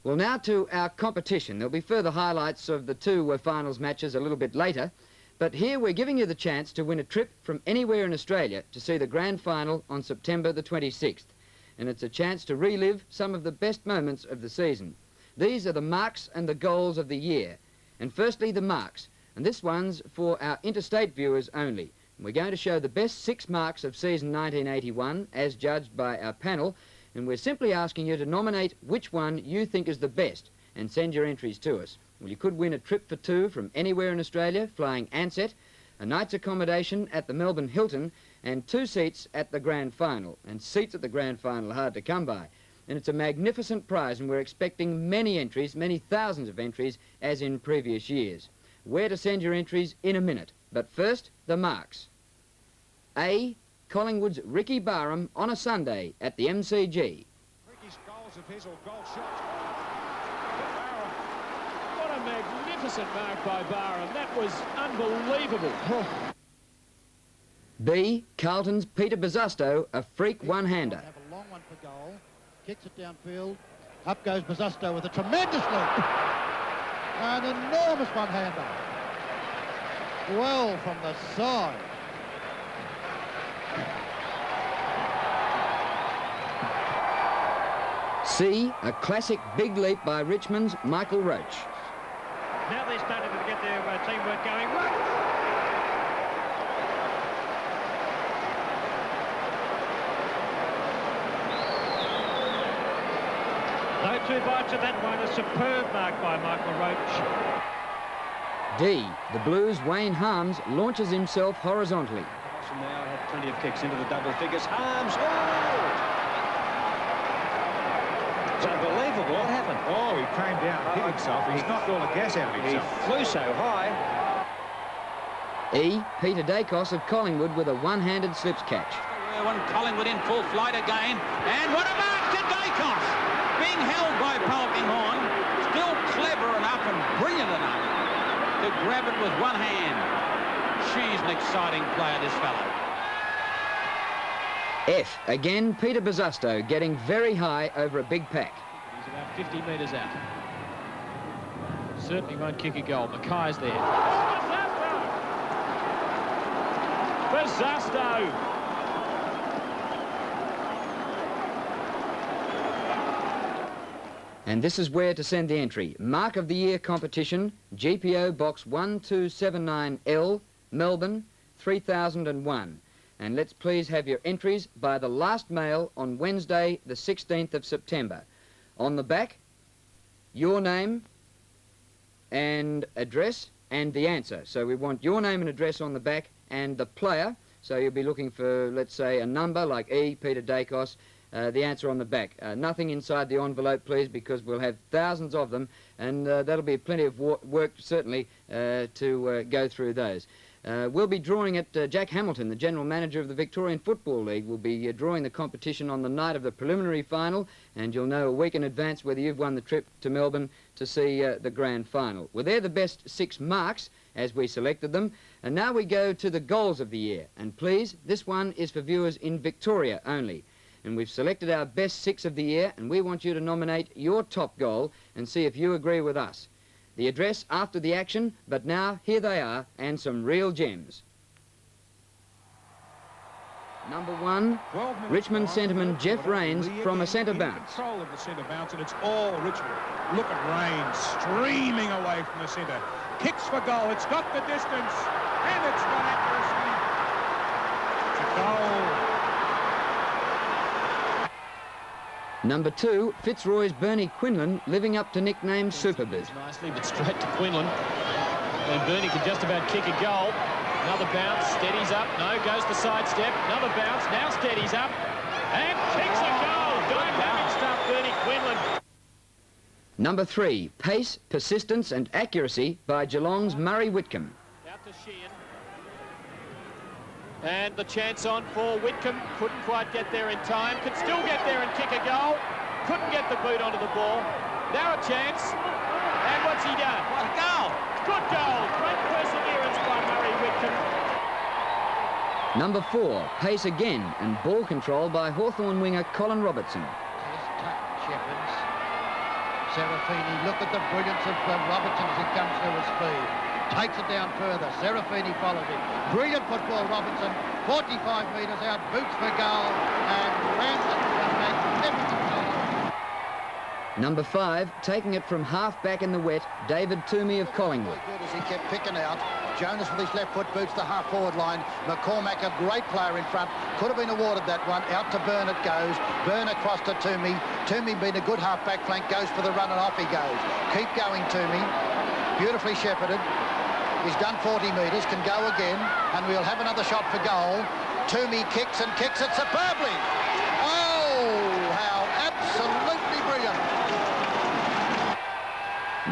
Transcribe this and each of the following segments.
Well, now to our competition. There'll be further highlights of the two finals matches a little bit later, but here we're giving you the chance to win a trip from anywhere in Australia to see the grand final on September the 26th. And it's a chance to relive some of the best moments of the season. These are the marks and the goals of the year. And firstly, the marks. And this one's for our interstate viewers only. We're going to show the best 6 marks of season 1981 as judged by our panel, and we're simply asking you to nominate which one you think is the best and send your entries to us. Well, you could win a trip for 2 from anywhere in Australia flying Ansett, a night's accommodation at the Melbourne Hilton, and 2 seats at the grand final. And seats at the grand final are hard to come by. And it's a magnificent prize, and we're expecting many entries, many thousands of entries, as in previous years. Where to send your entries in a minute. But first, the marks. A, Collingwood's Ricky Barham on a Sunday at the MCG. Ricky's goals of his or goal shot. Barham. What a magnificent mark by Barham. That was unbelievable. B, Carlton's Peter Bosustow, a freak one-hander. Have a long one for goal. Kicks it downfield. Up goes Bosustow with a tremendous leap. An enormous one-hander. Well from the side. C, a classic big leap by Richmond's Michael Roach. Now they're starting to get their teamwork going. No 2 bites of that one. A superb mark by Michael Roach. D, the Blues' Wayne Harms launches himself horizontally. Now had plenty of kicks into the double figures. Harms, oh! It's unbelievable. What happened? Oh, he came down and hit himself. He's knocked all the gas out of himself. He flew so high. E, Peter Dacos of Collingwood with a one-handed slips catch. When Collingwood in full flight again, and what a mark to Dacos! Being held by Polkinghorne, still clever enough and brilliant enough to grab it with one hand. She's an exciting player, this fellow. F, again Peter Bosustow getting very high over a big pack. He's about 50 metres out. Certainly won't kick a goal. Mackay's there. Bosustow! And this is where to send the entry. Mark of the Year competition, GPO Box 1279L, Melbourne, 3001. And let's please have your entries by the last mail on Wednesday, the 16th of September. On the back, your name and address and the answer. So we want your name and address on the back and the player. So you'll be looking for, let's say, a number like E, Peter Dacos, the answer on the back. Nothing inside the envelope, please, because we'll have thousands of them, and that'll be plenty of work, certainly, to go through those. We'll be drawing it. Jack Hamilton, the General Manager of the Victorian Football League, will be drawing the competition on the night of the preliminary final, and you'll know a week in advance whether you've won the trip to Melbourne to see the grand final. Well, they're the best 6 marks, as we selected them, and now we go to the goals of the year. And please, this one is for viewers in Victoria only. And we've selected our best 6 of the year, and we want you to nominate your top goal and see if you agree with us. The address after the action, but now here they are, and some real gems. Number 1, Richmond centreman Jeff Rains from a centre bounce. Control of the centre bounce, and it's all Richmond. Look at Rains streaming away from the centre. Kicks for goal. It's got the distance, and it's got accuracy. It's a goal. Number 2, Fitzroy's Bernie Quinlan living up to nickname Superbird. Nicely, but straight to Quinlan. And Bernie can just about kick a goal. Another bounce, steadies up. No, goes the sidestep. Another bounce, now steadies up. And kicks a goal. Dynamic stuff, Bernie Quinlan. Number 3, pace, persistence and accuracy by Geelong's Murray Whitcomb. Out to Sheehan. And the chance on for Whitcomb. Couldn't quite get there in time. Could still get there and kick a goal. Couldn't get the boot onto the ball. Now a chance. And what's he done? What a goal! Good goal. Great perseverance by Murray Whitcomb. Number 4, pace again and ball control by Hawthorn winger Colin Robertson. Test tuck Shepherds. Serafini, look at the brilliance of Robertson as he comes through his speed. Takes it down further. Serafini follows him. Brilliant football, Robertson. 45 metres out, boots for goal, and rams it for a magnificent goal. Number 5, taking it from half-back in the wet, David Toomey of Collingwood. Good as he kept picking out. Jonas with his left foot boots the half-forward line. McCormack, a great player in front. Could have been awarded that one. Out to Byrne it goes. Byrne across to Toomey. Toomey being a good half-back flank, goes for the run and off he goes. Keep going, Toomey. Beautifully shepherded. He's done 40 metres, can go again, and we'll have another shot for goal. Toomey kicks and kicks it superbly. Oh, how absolutely brilliant.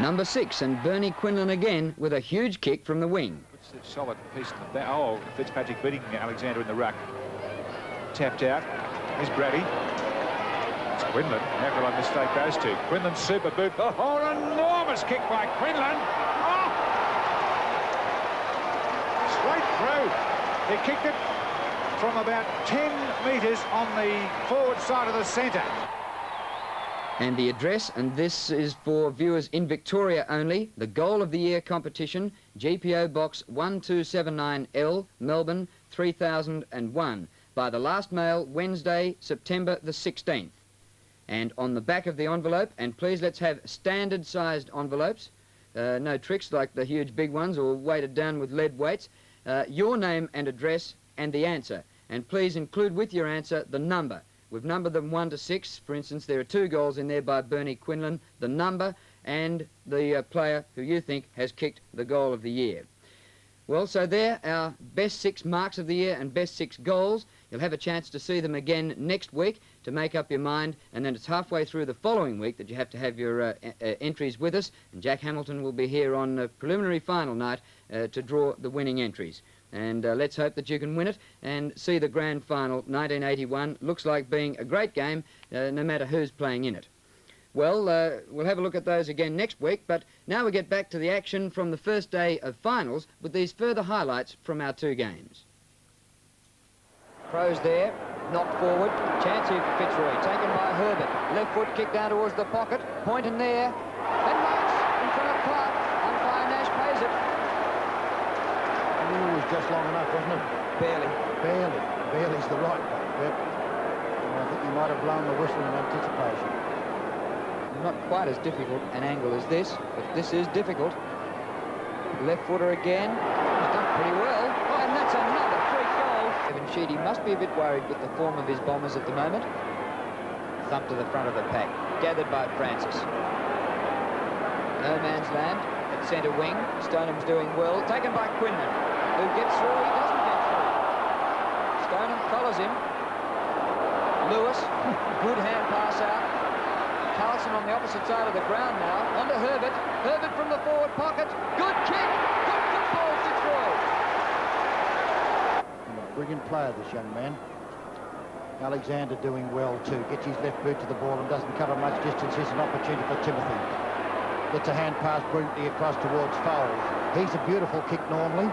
Number 6, and Bernie Quinlan again with a huge kick from the wing. It's a solid piece to the back. Oh, Fitzpatrick beating Alexander in the ruck. Tapped out. Here's Brady. It's Quinlan. How could I mistake those two? Quinlan's super boot. Oh, an enormous kick by Quinlan. Oh! Straight through. He kicked it from about 10 metres on the forward side of the centre. And the address, and this is for viewers in Victoria only, the Goal of the Year competition, GPO Box 1279L, Melbourne 3001, by the last mail Wednesday, September the 16th. And on the back of the envelope, and please let's have standard-sized envelopes, no tricks like the huge big ones or weighted down with lead weights, your name and address and the answer. And please include with your answer the number. We've numbered them 1 to 6. For instance, there are 2 goals in there by Bernie Quinlan, the number and the player who you think has kicked the goal of the year. Well, so there, our best 6 marks of the year and best 6 goals. You'll have a chance to see them again next week to make up your mind, and then it's halfway through the following week that you have to have your entries with us, and Jack Hamilton will be here on preliminary final night to draw the winning entries. And let's hope that you can win it and see the grand final 1981. Looks like being a great game, no matter who's playing in it. Well, we'll have a look at those again next week, but now we get back to the action from the first day of finals with these further highlights from our 2 games. Crows there, knocked forward, chance here for Fitzroy, taken by Herbert. Left foot kick down towards the pocket, point in there, and Marks in front of Clark. Umpire Nash pays it. It was just long enough, wasn't it? Barely. Barely's the right one. Yep. I think you might have blown the whistle in anticipation. Not quite as difficult an angle as this, but this is difficult. Left footer again. He's done pretty well. And that's another freak goal. Evan Sheedy must be a bit worried with the form of his Bombers at the moment. Thump to the front of the pack. Gathered by Francis. No man's land at centre wing. Stoneham's doing well. Taken by Quinlan, who gets through. He doesn't get through. Stoneham follows him. Lewis, good hand pass out. Carlson on the opposite side of the ground now. On to Herbert. Herbert from the forward pocket. Good kick. Good football, Fitzroy. A brilliant player, this young man. Alexander doing well too. Gets his left boot to the ball and doesn't cover much distance. Here's an opportunity for Timothy. Gets a hand pass brilliantly across towards Foles. He's a beautiful kick normally.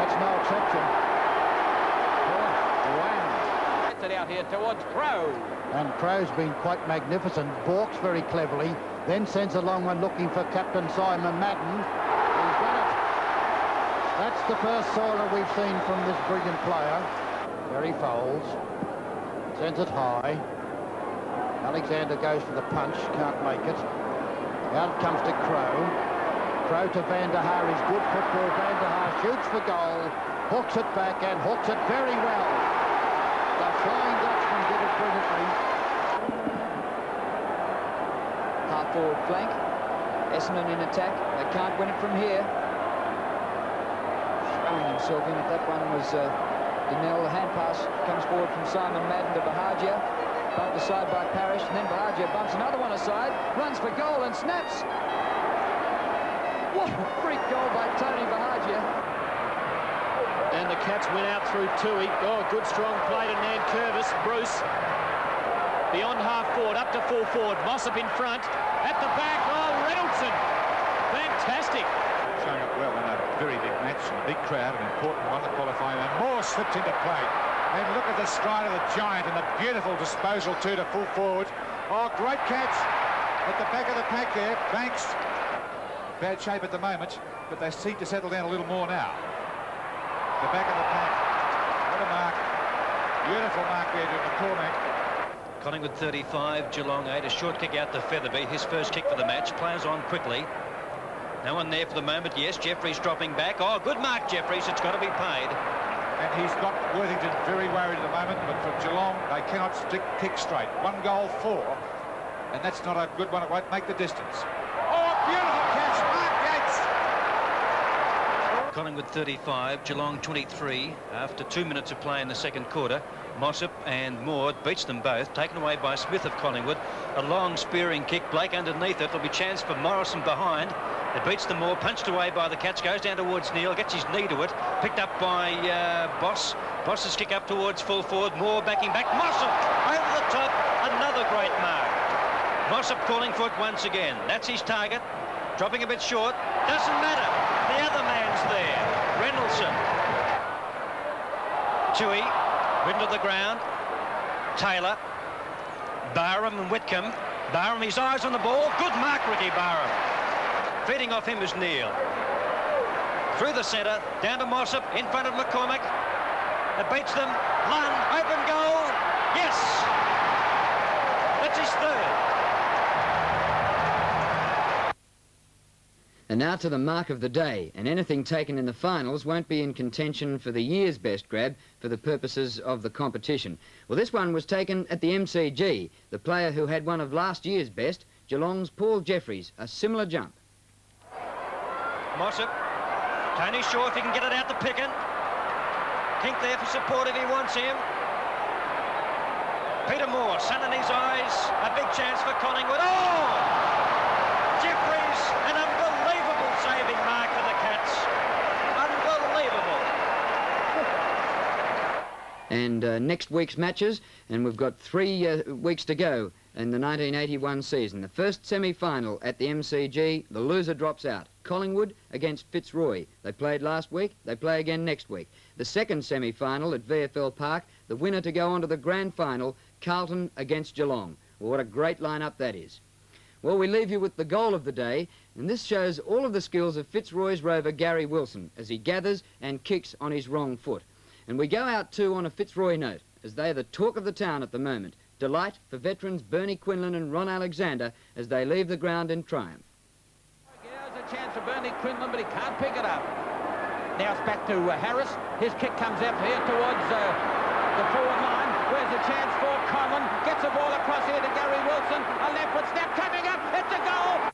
That's no exception. Wow. Gets it out here towards Crow. And Crow's been quite magnificent. Balks very cleverly. Then sends a long one looking for Captain Simon Madden. He's got it. That's the first scorer we've seen from this brilliant player. Barry Foles. Sends it high. Alexander goes for the punch. Can't make it. Out comes to Crow. Crow to Van der Haar is good football. Van der Haar shoots for goal. Hooks it back and hooks it very well. The Flying Dutchman did it brilliantly. Half-forward flank. Essendon in attack. They can't win it from here. Throwing himself in if that one was Denell. The hand pass comes forward from Simon Madden to Bahagia. Bumped aside by Parrish, and then Bahagia bumps another one aside, runs for goal and snaps. What a freak goal by Tony Bahagia. And the Cats went out through Tui. Oh, good strong play to Nan Curvis. Bruce. Beyond half forward, up to full forward. Mossop in front. At the back, oh, Reynoldsson. Fantastic. Showing up well in a very big match, and a big crowd, an important one, the qualifying, and more slipped into play. And look at the stride of the giant and the beautiful disposal too to full forward. Oh, great catch. at the back of the pack there. Banks, bad shape at the moment, but they seem to settle down a little more now. The back of the pack. What a mark. Beautiful mark there to McCormack. Collingwood 35, Geelong 8. A short kick out to Featherby. His first kick for the match. Players on quickly. No one there for the moment. Yes, Jeffries dropping back. Oh, good mark, Jeffries. It's got to be paid. And he's got Worthington very worried at the moment, but for Geelong, they cannot kick straight. 1 goal, 4. And that's not a good one. It won't make the distance. Oh, beautiful catch, Mark Yates. Collingwood 35, Geelong 23. After 2 minutes of play in the second quarter, Mossop and Maud beats them both. Taken away by Smith of Collingwood. A long spearing kick. Blake underneath it. There'll be chance for Morrison behind. It beats them more. Punched away by the Cats. Goes down towards Neil. Gets his knee to it. Picked up by Boss. Boss's kick up towards full forward. Moore backing back. Mossop over the top. Another great mark. Mossop calling for it once again. That's his target. Dropping a bit short. Doesn't matter. The other man's there. Reynoldsson. Tui. Ridden to the ground. Taylor. Barham and Whitcomb. Barham, his eyes on the ball. Good mark, Ricky Barham. Feeding off him is Neil. Through the centre, down to Mossop, in front of McCormack. It beats them. Lunn, open goal. Yes! That's his third. And now to the mark of the day, and anything taken in the finals won't be in contention for the year's best grab for the purposes of the competition. Well, this one was taken at the MCG. The player who had one of last year's best, Geelong's Paul Jeffries, a similar jump. Mossop. Tony Shaw if he can get it out to Picken. Kink there for support if he wants him. Peter Moore, sun in his eyes. A big chance for Collingwood. Oh! Jeffries, an unbelievable saving mark for the Cats. Unbelievable. And next week's matches, and we've got 3 weeks to go in the 1981 season. The first semi-final at the MCG, the loser drops out. Collingwood against Fitzroy. They played last week, they play again next week. The second semi-final at VFL Park, the winner to go on to the grand final, Carlton against Geelong. Well, what a great lineup that is. Well, we leave you with the goal of the day, and this shows all of the skills of Fitzroy's rover Gary Wilson as he gathers and kicks on his wrong foot. And we go out too on a Fitzroy note, as they are the talk of the town at the moment. Delight for veterans Bernie Quinlan and Ron Alexander as they leave the ground in triumph. There's a chance for Bernie Quinlan, but he can't pick it up. Now it's back to Harris. His kick comes out here towards the forward line. Where's a chance for Conlon? Gets the ball across here to Gary Wilson. A left foot snap coming up. It's a goal.